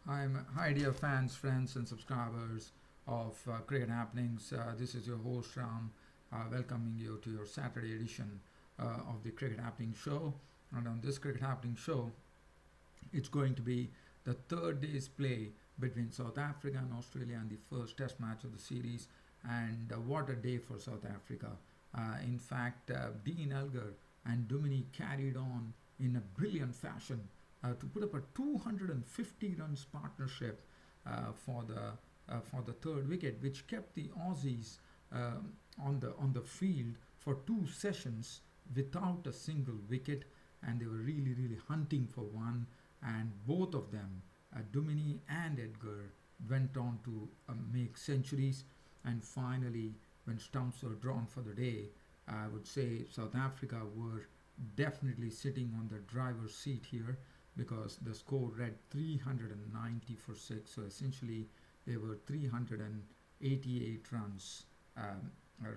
Hi, dear fans, friends, and subscribers of Cricket Happenings. This is your host Ram, welcoming you to your Saturday edition of the Cricket Happening Show. And on this Cricket Happening Show, it's going to be the third day's play between South Africa and Australia and the first Test match of the series. And what a day for South Africa! In fact, Dean Elgar and Duminy carried on in a brilliant fashion to put up a 250 runs partnership for the third wicket, which kept the Aussies on the field for two sessions without a single wicket, and they were really hunting for one. And both of them, Duminy and Edgar, went on to make centuries. And finally, when stumps were drawn for the day, I would say South Africa were definitely sitting on the driver's seat here because the score read 390 for 6. So essentially, they were 388 runs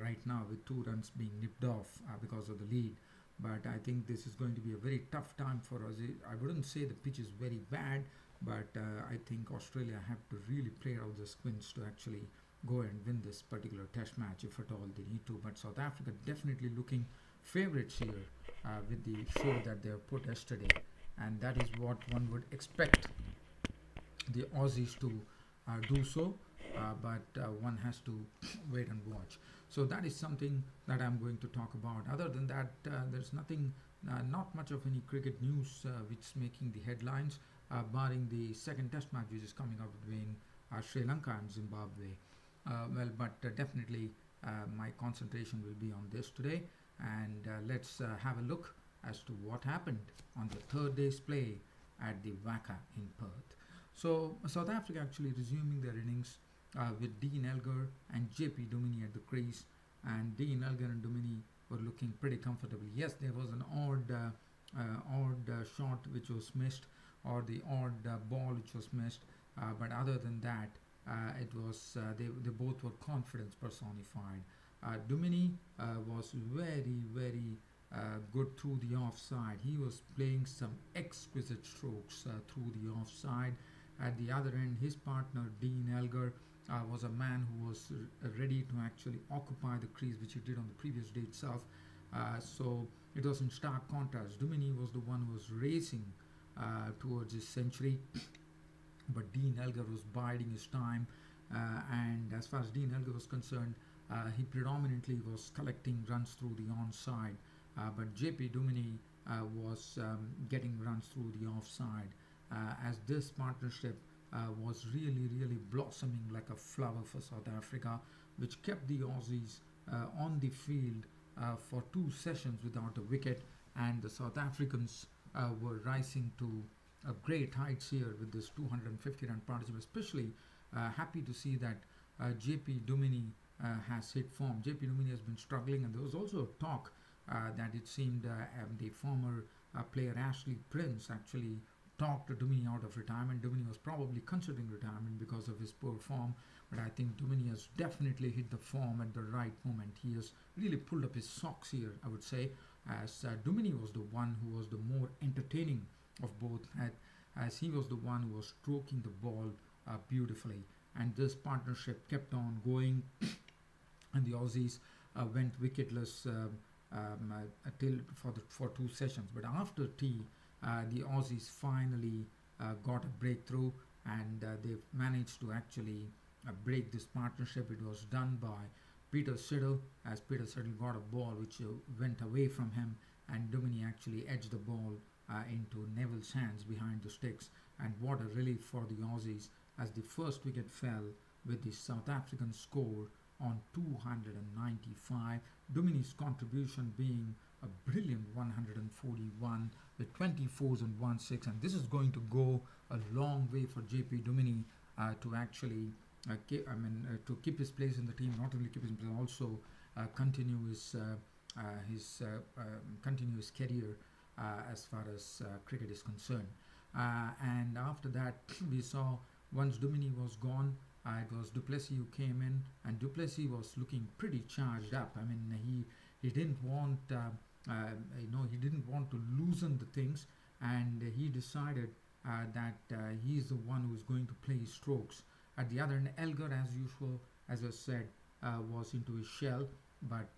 right now, with 2 runs being nipped off because of the lead. But I think this is going to be a very tough time for us. I wouldn't say the pitch is very bad, but I think Australia have to really play out the squints to actually go and win this particular test match if at all they need to. But South Africa definitely looking favourites here with the show that they have put yesterday, and that is what one would expect the Aussies to do so, but one has to wait and watch. So that is something that I'm going to talk about. Other than that, there's nothing, not much of any cricket news which is making the headlines, barring the second test match which is coming up between Sri Lanka and Zimbabwe. But definitely my concentration will be on this today, and let's have a look as to what happened on the third day's play at the WACA in Perth. So South Africa actually resuming their innings with Dean Elgar and JP Duminy at the crease, and Dean Elgar and Duminy were looking pretty comfortable. Yes, there was an odd shot which was missed, or the odd ball which was missed, but other than that, it was they both were confidence personified. Duminy was very good through the offside. He was playing some exquisite strokes through the offside. At the other end, his partner Dean Elgar was a man who was ready to actually occupy the crease, which he did on the previous day itself. So it was in stark contrast. Duminy was the one who was racing towards his century, but Dean Elgar was biding his time. And as far as Dean Elgar was concerned, he predominantly was collecting runs through the onside, but JP Duminy was getting runs through the offside. As this partnership was really blossoming like a flower for South Africa, which kept the Aussies on the field for two sessions without a wicket, and the South Africans were rising to great heights here with this 250 run partnership. Especially happy to see that JP Duminy has hit form. JP Duminy has been struggling, and there was also talk that it seemed the former player Ashley Prince actually talked Duminy out of retirement. Duminy was probably considering retirement because of his poor form, but I think Duminy has definitely hit the form at the right moment. He has really pulled up his socks here, I would say, as Duminy was the one who was the more entertaining of both, as he was the one who was stroking the ball beautifully. And this partnership kept on going, and the Aussies went wicketless till for two sessions. But after tea, the Aussies finally got a breakthrough, and they managed to actually break this partnership. It was done by Peter Siddle, as Peter Siddle got a ball which went away from him, and Duminy actually edged the ball into Neville's hands behind the sticks. And what a relief for the Aussies, as the first wicket fell with the South African score on 295. Duminy's contribution being a brilliant 141 with 24s and 1/6, and this is going to go a long way for JP Duminy to actually to keep his place in the team. Not only keep his place, also continue his continue his career as far as cricket is concerned. And after that, we saw once Duminy was gone, it was du Plessis who came in, and du Plessis was looking pretty charged up. I mean, he didn't want he didn't want to loosen the things, and he decided that he is the one who is going to play his strokes. At the other end, Elgar, as usual, as I said, was into his shell, but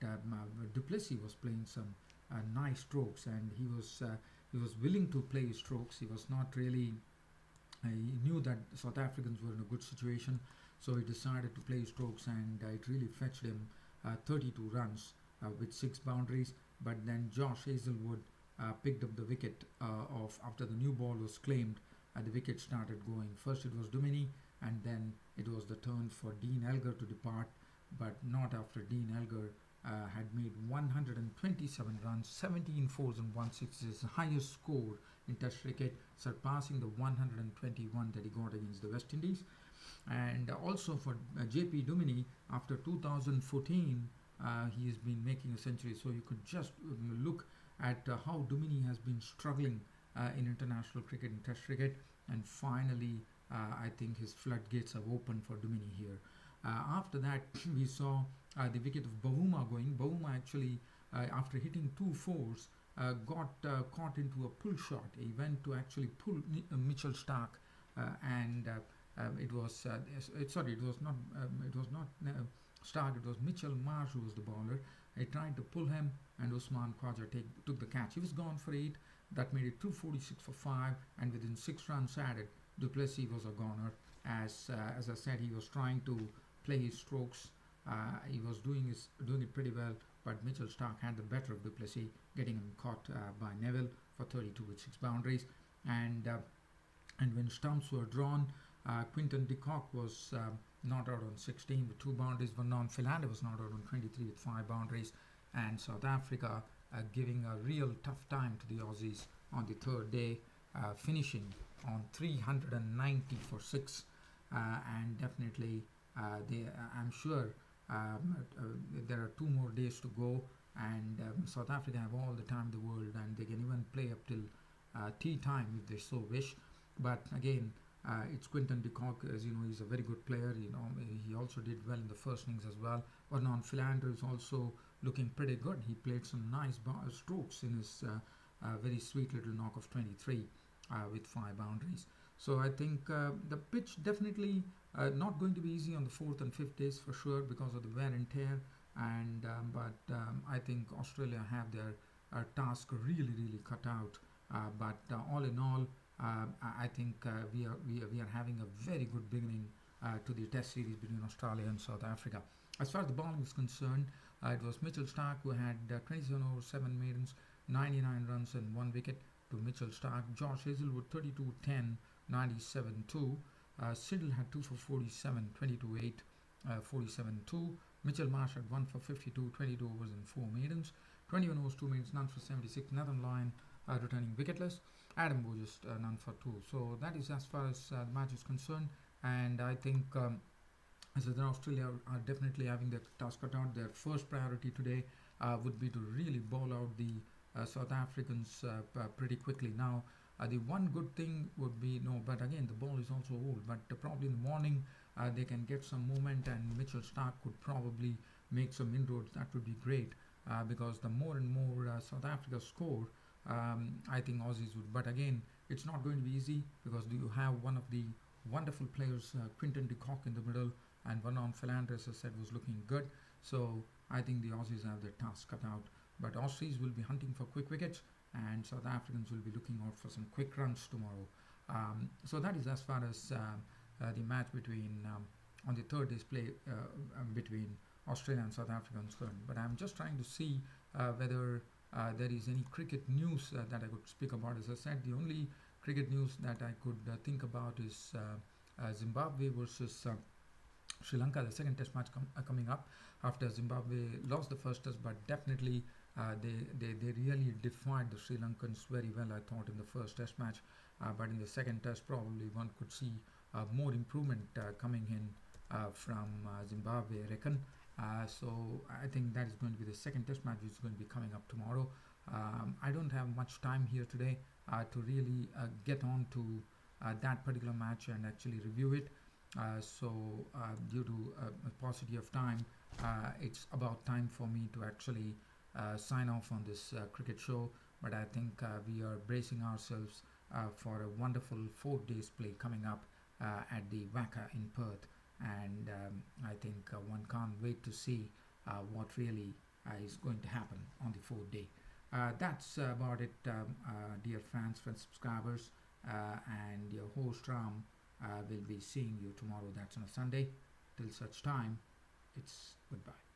Du Plessis was playing some nice strokes, and he was willing to play his strokes. He was not really. He knew that South Africans were in a good situation, so he decided to play his strokes, and it really fetched him 32 runs with 6 boundaries. But then Josh Hazlewood picked up the wicket of after the new ball was claimed. The wicket started going. First it was Duminy, and then it was the turn for Dean Elgar to depart, but not after Dean Elgar had made 127 runs, 17 fours and 1 sixes, his highest score in Test cricket, surpassing the 121 that he got against the West Indies. And also for JP Duminy, after 2014, he has been making a century. So you could just look at how Duminy has been struggling in international cricket and Test cricket, and finally, I think his floodgates have opened for Duminy here. After that, we saw the wicket of Bavuma going. Bavuma actually, after hitting 2 fours, got caught into a pull shot. He went to actually pull Mitchell Starc, and it was not Starc. It was Mitchell Marsh who was the bowler. He tried to pull him, and Usman Khwaja took the catch. He was gone for 8. That made it 246 for 5, and within 6 runs added, Du Plessis was a goner. As I said, he was trying to play his strokes. He was doing it pretty well, but Mitchell Starc had the better of Du Plessis, getting him caught by Neville for 32 with 6 boundaries. And when stumps were drawn, Quinton de Kock was not out on 16 with 2 boundaries. Vernon Philander was not out on 23 with 5 boundaries. And South Africa giving a real tough time to the Aussies on the third day, finishing on 390 for 6. And definitely, I'm sure there are 2 more days to go, and South Africa have all the time in the world, and they can even play up till tea time if they so wish. But again, it's Quinton de Kock, as you know, he's a very good player. He also did well in the first innings as well. Vernon Philander is also looking pretty good. He played some nice strokes in his very sweet little knock of 23 with 5 boundaries. So I think the pitch definitely not going to be easy on the 4th and 5th days for sure because of the wear and tear. And but I think Australia have their task really cut out. But all in all, I think we are having a very good beginning to the Test series between Australia and South Africa. As far as the bowling is concerned, it was Mitchell Starc who had 27 overs, 7 maidens, 99 runs and 1 wicket to Mitchell Starc. Josh Hazlewood 32-10, 97-2. Siddle had 2 for 47, 22-8, 47-2. Mitchell Marsh had 1 for 52, 22 overs and 4 maidens. 21 overs, 2 maidens, none for 76. Nathan Lyon returning wicketless. Adam Burgess none for 2. So that is as far as the match is concerned. And I think as Australia are definitely having their task cut out. Their first priority today would be to really bowl out the South Africans pretty quickly. Now, the one good thing would be, but again, the ball is also old, but probably in the morning they can get some movement, and Mitchell Starc could probably make some inroads. That would be great because the more and more South Africa score, I think Aussies would. But again, it's not going to be easy because you have one of the wonderful players, Quinton de Kock in the middle, and Vernon Philander, as I said, was looking good. So I think the Aussies have their task cut out. But Aussies will be hunting for quick wickets, and South Africans will be looking out for some quick runs tomorrow. So that is as far as the match between on the third day's play between Australia and South Africa is concerned. But I'm just trying to see whether there is any cricket news that I could speak about. As I said, the only cricket news that I could think about is Zimbabwe versus Sri Lanka, the second test match coming up after Zimbabwe lost the first test, but definitely they really defied the Sri Lankans very well, I thought, in the first test match. But in the second test, probably one could see more improvement coming in from Zimbabwe, I reckon. So I think that is going to be the second test match, which is going to be coming up tomorrow. I don't have much time here today to really get on to that particular match and actually review it. So due to a paucity of time, it's about time for me to actually sign off on this cricket show. But I think we are bracing ourselves for a wonderful 4 days play coming up at the WACA in Perth. And I think one can't wait to see what really is going to happen on the 4th day. That's about it, dear fans, friends, subscribers, and your host Ram will be seeing you tomorrow. That's on a Sunday. Till such time, it's goodbye.